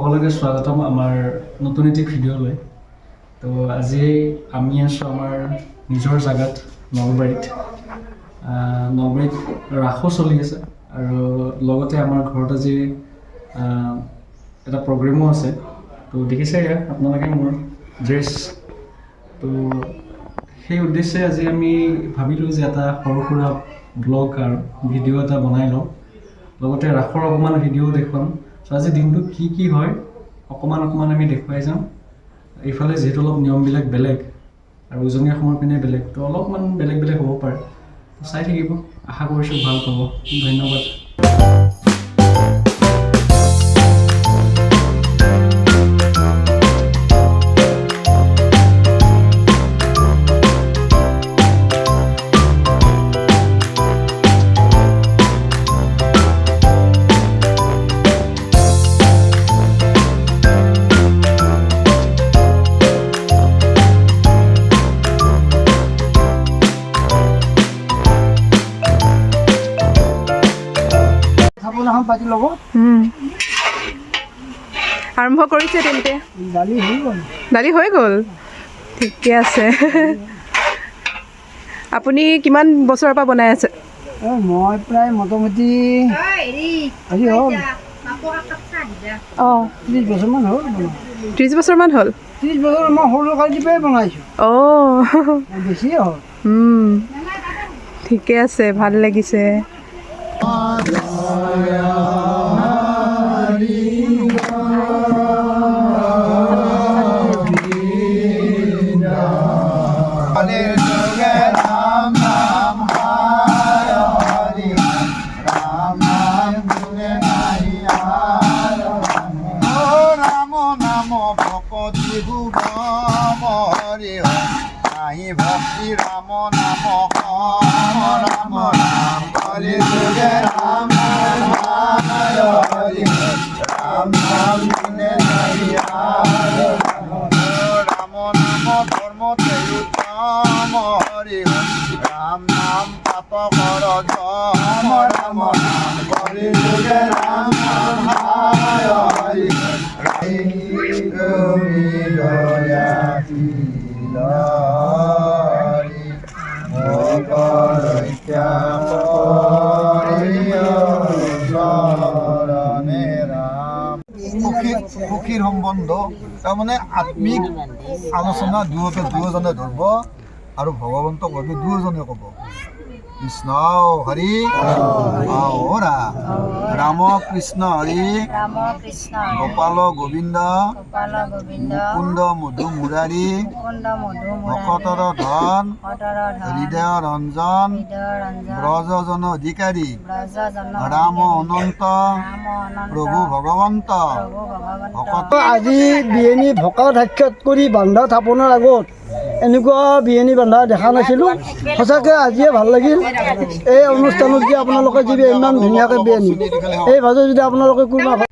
সকলোকে স্বাগতম আমাৰ নতুন এটি ভিডিঅ'লৈ। তো আজি আমি আছোঁ আমাৰ নিজৰ জাগাত নলবাৰীত ৰাসো চলি আছে আৰু লগতে আমাৰ ঘৰত আজি এটা প্ৰগ্ৰেমো আছে। তো দেখিছে আপোনালোকে মোৰ ড্ৰেছ। তো সেই উদ্দেশ্যে আজি আমি ভাবিলোঁ যে এটা সৰু সুৰা ব্লগ আৰু ভিডিঅ' এটা বনাই লওঁ, লগতে ৰাসৰ অকণমান ভিডিঅ' দেখুৱাম। চ' আজি দিনটো কি হয় অকণমান আমি দেখুৱাই যাম। এইফালে যিহেতু অলপ নিয়মবিলাক বেলেগ আৰু উজনি অসমৰ পিনে বেলেগ, তো অলপমান বেলেগ হ'ব পাৰে। চাই থাকিব, আশা কৰিছোঁ ভাল পাব। ধন্যবাদ। আৰম্ভ কৰিছে তেন্তে। দালি হৈ গ'ল, ঠিকে আছে। আপুনি কিমান বছৰৰ পৰা বনাই আছে? মই প্ৰায় মোটামুটি আজি হ'ল 30 বছৰমান হ'ল। 30 বছৰমান হ'ল? 30 বছৰ মই সৰু কালিৰ পৰাই বনাইছোঁ। বেছিয়ে হ'ল। ঠিকে আছে, ভাল লাগিছে। ভক্তি ৰাম নাম ৰাম ৰাম হৰি যোগে ৰাম হৰি ৰাম নাম গুণে ৰাম নাম ধৰ্ম উত্তম হৰি ৰাম নাম পাপ কৰ ৰাম ৰাম হৰি যোগে ৰাম হৰি সখীৰ সম্বন্ধ তাৰমানে আত্মিক আলোচনা দুয়োজনে ধৰিব আৰু ভগৱন্তক ভাবি দুয়োজনে ক'ব। কৃষ্ণ হৰি ৰাম কৃষ্ণ হৰি গোপাল গোবিন্দ মুকুন্দ মধু মুৰাৰী ভকতৰ ধন হৃদয় ৰঞ্জন ব্ৰজজন অধিকাৰী ৰাম অনন্ত প্ৰভু ভগৱন্ত ভকত। আজি বিয়নী ভকা সাক্ষাৎ কৰি বান্ধা থাপনৰ আগত এনেকুৱা বিয়নী বান্ধা দেখা নাছিলোঁ। সঁচাকৈ আজিয়ে ভাল লাগিল। এই অনুষ্ঠানত যে আপোনালোকে যি ইমান ধুনীয়াকৈ বিয়নী এই ভাজে যদি আপোনালোকে কোনোবা